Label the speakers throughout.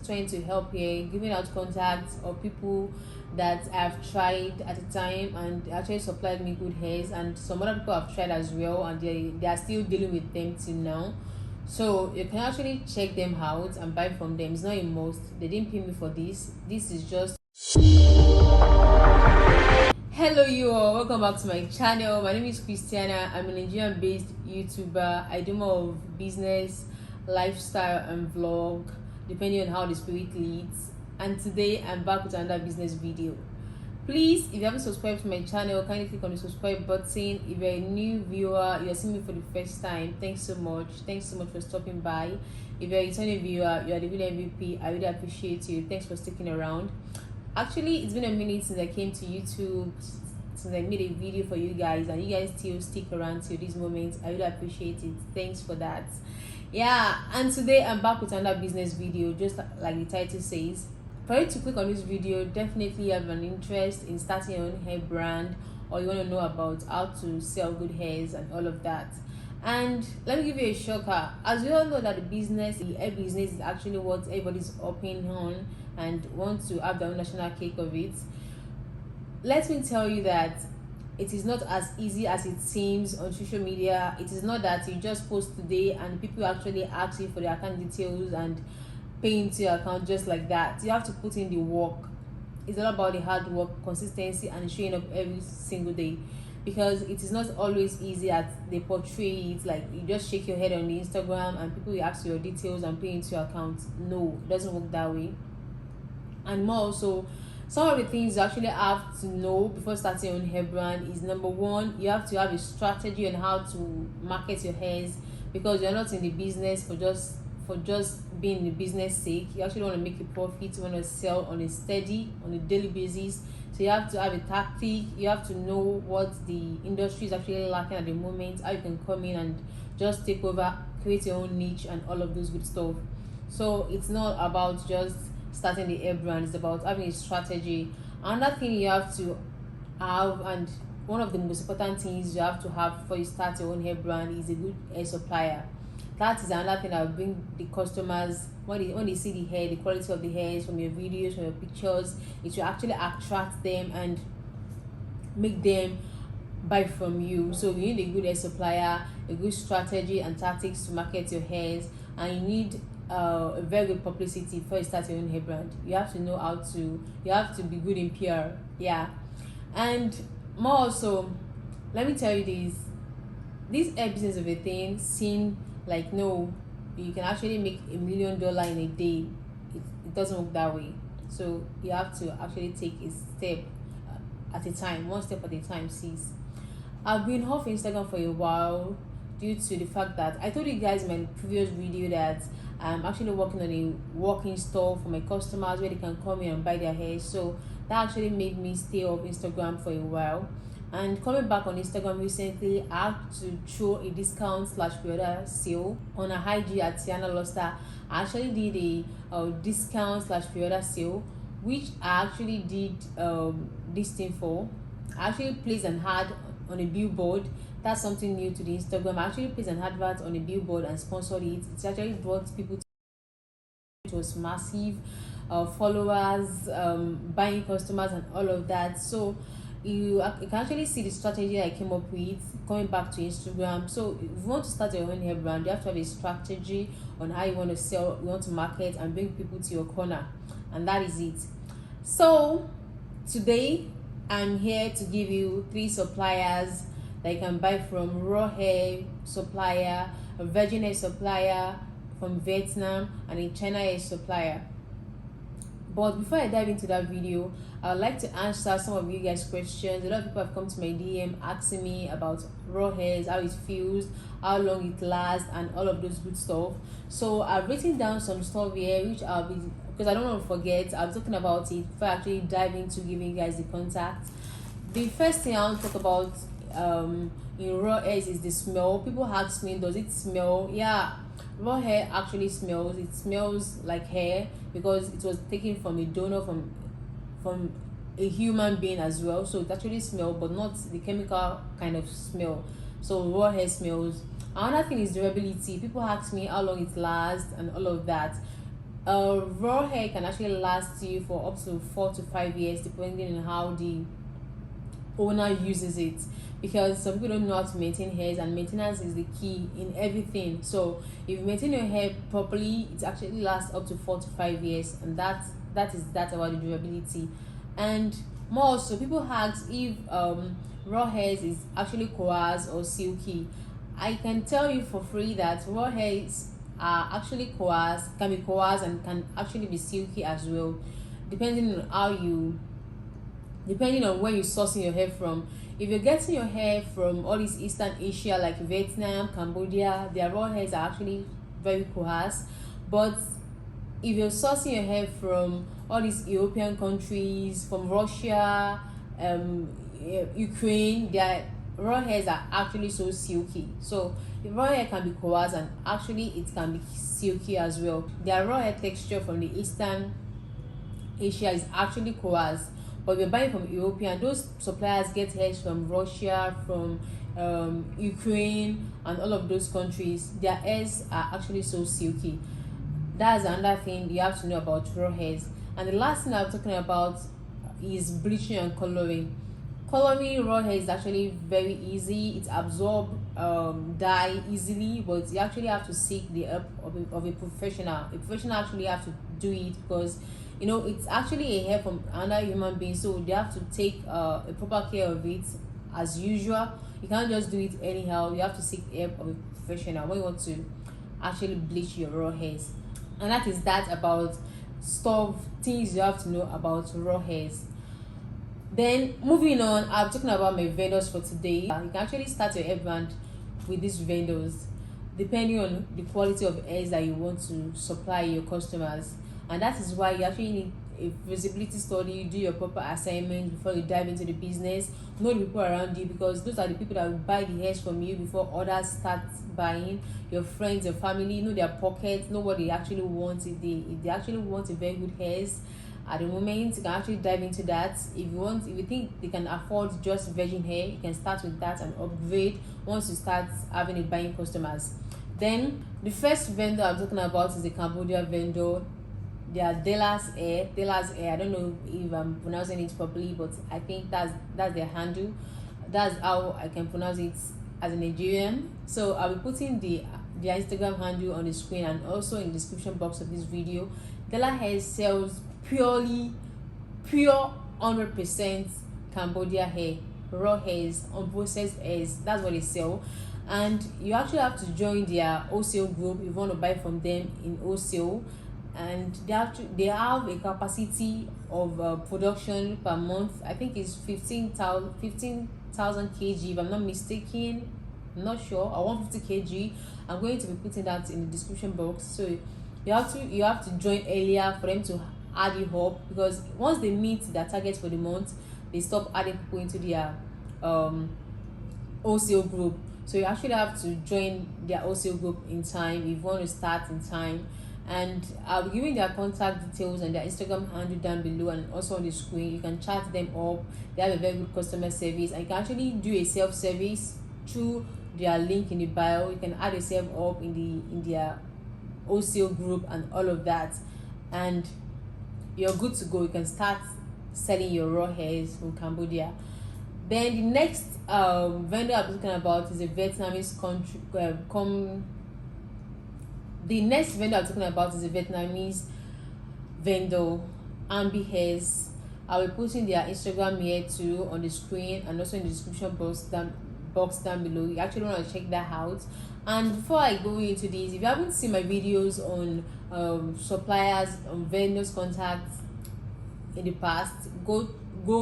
Speaker 1: trying to help here, giving out contacts of people that I've tried at a time and actually supplied me good hairs, and some other people have tried as well, and they are still dealing with them till now. So you can actually check them out and buy from them. It's not a must. They didn't pay me for this. This is just hello you all, welcome back to my channel. My name is Christiana. I'm a Nigerian based YouTuber. I do more of business, lifestyle and vlog depending on how the spirit leads, and today I'm back with another business video. Please, if you haven't subscribed to my channel, kindly click on the subscribe button. If you're a new viewer, you're seeing me for the first time, thanks so much for stopping by. If you're a returning viewer, you are the real MVP. I really appreciate you. Thanks for sticking around. Actually, it's been a minute since I came to YouTube, since I made a video for you guys, and you guys still stick around till this moment. I really appreciate it. Thanks for that. Yeah, and today I'm back with another business video, just like the title says. For you to click on this video, definitely have an interest in starting your own hair brand, or you want to know about how to sell good hairs and all of that. And let me give you a shocker. As we all know that the hair business is actually what everybody's upping on and want to have their own national cake of it. Let me tell you that it is not as easy as it seems on social media. It is not that you just post today and people actually ask you for their account details and pay into your account just like that. You have to put in the work. It's all about the hard work, consistency, and showing up every single day, because it is not always easy as they portray it. Like you just shake your head on the Instagram and people will ask you your details and pay into your account. No, it doesn't work that way. And more also, some of the things you actually have to know before starting your own hair brand is, number one, you have to have a strategy on how to market your hairs, because you're not in the business for just being in the business sake. You actually want to make a profit. You want to sell on a daily basis. So you have to have a tactic. You have to know what the industry is actually lacking at the moment, how you can come in and just take over, create your own niche and all of those good stuff. So it's not about just starting the hair brand, it's about having a strategy. Another thing you have to have, and one of the most important things you have to have before you start your own hair brand, is a good hair supplier. That is another thing that will bring the customers, when they see the hair, the quality of the hairs from your videos, from your pictures, it will actually attract them and make them buy from you. So you need a good hair supplier, a good strategy and tactics to market your hairs, and you need a very good publicity before you start your own hair brand. You have to know you have to be good in PR. Yeah. And more also, let me tell you this hair business of a thing seem like, no, you can actually make $1 million in a day. It doesn't work that way. So you have to actually take a step at a time, one step at a time, sis. I've been off Instagram for a while due to the fact that I told you guys in my previous video that I'm actually working on a walk-in store for my customers where they can come in and buy their hair. So that actually made me stay off Instagram for a while. And coming back on Instagram recently, I had to throw a discount / pre-order sale on a IG at Tiana Luster. I actually did a discount / pre-order sale, which I actually did this thing for. I actually placed an ad on a billboard. That's something new to the Instagram. I actually placed an advert on a billboard and sponsored it. It actually brought people to it. Was massive, followers, buying customers and all of that. So you can actually see the strategy I came up with coming back to Instagram. So if you want to start your own hair brand, you have to have a strategy on how you want to sell, you want to market and bring people to your corner, and that is it. So today I'm here to give you 3 suppliers that you can buy from: raw hair supplier, a virgin hair supplier from Vietnam, and a China hair supplier. But before I dive into that video, I would like to answer some of you guys' questions. A lot of people have come to my DM asking me about raw hairs, how it feels, how long it lasts, and all of those good stuff. So I've written down some stuff here, which I'll be, because I don't want to forget, I'll be talking about it before I actually dive into giving you guys the contact. The first thing I want to talk about in raw hairs is the smell. People ask me, does it smell? Yeah, raw hair actually smells. It smells like hair because it was taken from a donor, from a human being as well. So it actually smells, but not the chemical kind of smell. So raw hair smells. Another thing is durability. People ask me how long it lasts and all of that. Raw hair can actually last you for up to 4 to 5 years, depending on how the owner uses it, because some people don't know how to maintain hairs, and maintenance is the key in everything. So if you maintain your hair properly, it actually lasts up to 4 to 5 years, and that about the durability. And more so, people ask if raw hairs is actually coarse or silky. I can tell you for free that raw hairs are actually coarse, can be coarse, and can actually be silky as well, depending on how you depending on where you're sourcing your hair from. If you're getting your hair from all these Eastern Asia like Vietnam, Cambodia, their raw hairs are actually very coarse. But if you're sourcing your hair from all these European countries, from Russia, Ukraine, their raw hairs are actually so silky. So the raw hair can be coarse, and actually it can be silky as well. Their raw hair texture from the Eastern Asia is actually coarse. But if you're buying from European, those suppliers get hairs from Russia, from Ukraine, and all of those countries. Their hairs are actually so silky. That's another thing you have to know about raw hairs. And the last thing I'm talking about is bleaching and coloring. Coloring raw hair is actually very easy. It absorbs dye easily, but you actually have to seek the help of a professional. A professional actually have to do it, because it's actually a hair from another human being, so they have to take a proper care of it as usual. You can't just do it anyhow. You have to seek the help of a professional when you want to actually bleach your raw hairs. And that is that about things you have to know about raw hairs. Then moving on, I'm talking about my vendors for today. You can actually start your hair brand with these vendors depending on the quality of hairs that you want to supply your customers. And that is why you actually need a visibility study. Do your proper assignment before you dive into the business. Know the people around you, because those are the people that will buy the hairs from you before others start buying. Your friends, your family, know their pockets, know what they actually want. If they actually want a very good hairs at the moment, you can actually dive into that. If you think they can afford just virgin hair, you can start with that and upgrade once you start having a buying customers. Then the first vendor I'm talking about is the Cambodia Vendor. They are Della's Hair. I don't know if I'm pronouncing it properly, but I think that's their handle. That's how I can pronounce it as a Nigerian. So I'll be putting their Instagram handle on the screen and also in the description box of this video. Della Hair sells pure 100% Cambodia hair, raw hairs, unprocessed hairs. That's what they sell. And you actually have to join their wholesale group if you want to buy from them in wholesale. And they have a capacity of production per month. I think it's 15,000 kg if I'm not mistaken. I'm not sure, or 150 kg. I'm going to be putting that in the description box. So you have to join earlier for them to add you up, because once they meet their target for the month, they stop adding people into their wholesale group. So you actually have to join their wholesale group in time if you want to start in time. And I'll be giving their contact details and their Instagram handle down below and also on the screen. You can chat them up. They have a very good customer service, and you can actually do a self-service through their link in the bio. You can add yourself up in their wholesale group and all of that, and you're good to go. You can start selling your raw hairs from Cambodia. Then the next vendor I'm talking about is a Vietnamese The next vendor I'm talking about is a Vietnamese vendor, Ambi Hairs. I will put in their Instagram here too on the screen and also in the description box down below. You actually want to check that out. And before I go into this, if you haven't seen my videos on suppliers, on vendors contacts in the past, go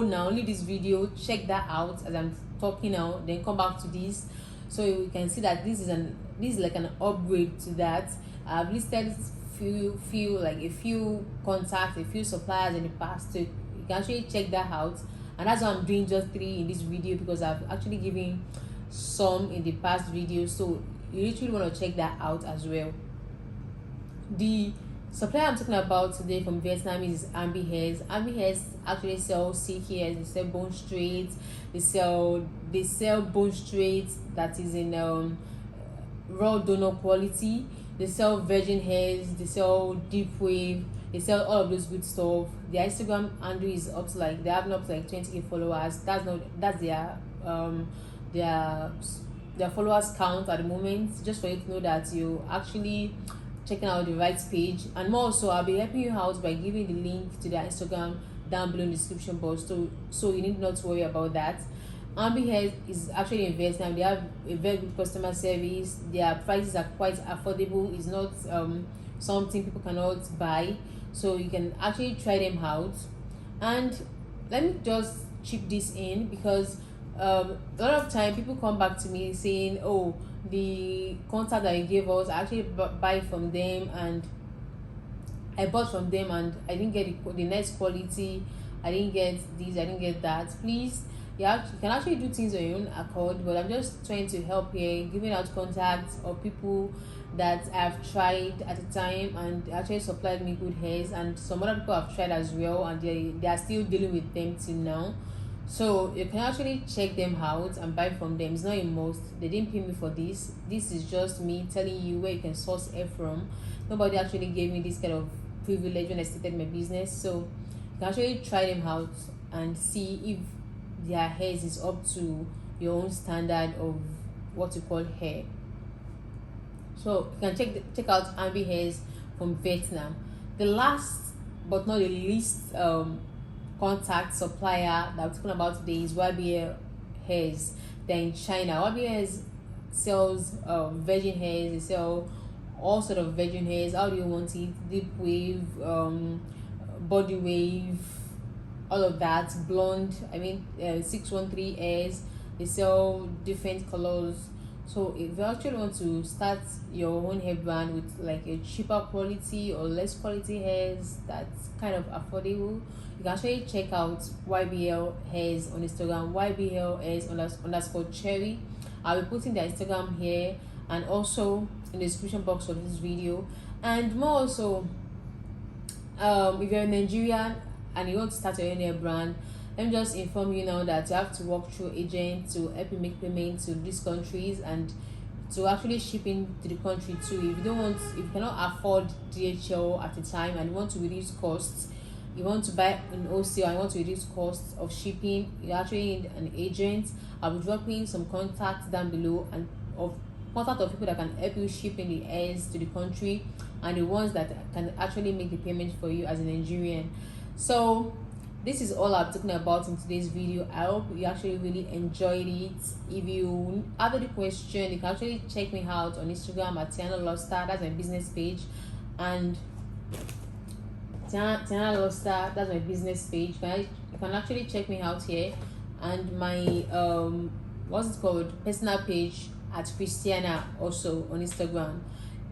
Speaker 1: now, leave this video, check that out as I'm talking now, then come back to this, so you can see that this is like an upgrade to that. I've listed a few contacts, a few suppliers in the past, so you can actually check that out. And that's why I'm doing just 3 in this video, because I've actually given some in the past videos, so you literally want to check that out as well. The supplier I'm talking about today from Vietnam is Ambi Hairs. Ambi Hairs actually sell silky hairs. They sell bone straight. They sell bone straight that is in raw donor quality. They sell virgin hairs, they sell deep wave, they sell all of those good stuff. Their Instagram handle is up to like, they have up to like 20K followers. That's their their followers count at the moment, just for you to know that you actually checking out the right page. And more so, I'll be helping you out by giving the link to their Instagram down below in the description box, so you need not to worry about that. Ambi Hair is actually in Vietnam. They have a very good customer service. Their prices are quite affordable. It's not something people cannot buy, so you can actually try them out. And let me just chip this in, because a lot of time people come back to me saying, oh, the contact that you gave us, I actually buy from them, and I bought from them and I didn't get the next quality, I didn't get this, I didn't get that. Please, you can actually do things on your own accord, but I'm just trying to help here, giving out contacts of people that I've tried at the time and actually supplied me good hairs, and some other people have tried as well, and they are still dealing with them till now. So you can actually check them out and buy from them. It's not a must. They didn't pay me for this. This is just me telling you where you can source hair from. Nobody actually gave me this kind of privilege when I started my business. So you can actually try them out and see if their hairs is up to your own standard of what you call hair. So you can check out Ambi Hairs from Vietnam. The last but not the least contact supplier that we're talking about today is YBL Hairs. They're in China. YBL Hairs sells virgin hairs. They sell all sort of virgin hairs. How do you want it? Deep wave, body wave, all of that. Blonde, 613 hairs. They sell different colors. So if you actually want to start your own hair brand with like a cheaper quality or less quality hairs that's kind of affordable, you can actually check out YBL Hairs on Instagram, YBL Hairs underscore cherry. I'll be putting their Instagram here and also in the description box of this video. And more also, if you're a Nigerian and you want to start your own hair brand, let me just inform you now that you have to walk through agents to help you make payments to these countries and to actually ship into the country too. If you cannot afford DHL at the time and you want to reduce costs, you want to buy in wholesale and you want to reduce costs of shipping, you actually need an agent. I'll be dropping some contacts down below and of contact of people that can help you ship in the hairs to the country, and the ones that can actually make the payment for you as a Nigerian. So this is all I'm talking about in today's video. I hope you actually really enjoyed it. If you have any question, you can actually check me out on Instagram at Tiana Loster. That's my business page. And Tiana Loster, that's my business page. You can actually check me out here. And my personal page at Christiana also on Instagram.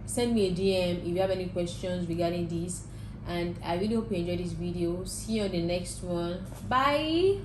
Speaker 1: Send me a DM if you have any questions regarding this. And I really hope you enjoyed this video. See you on the next one. Bye.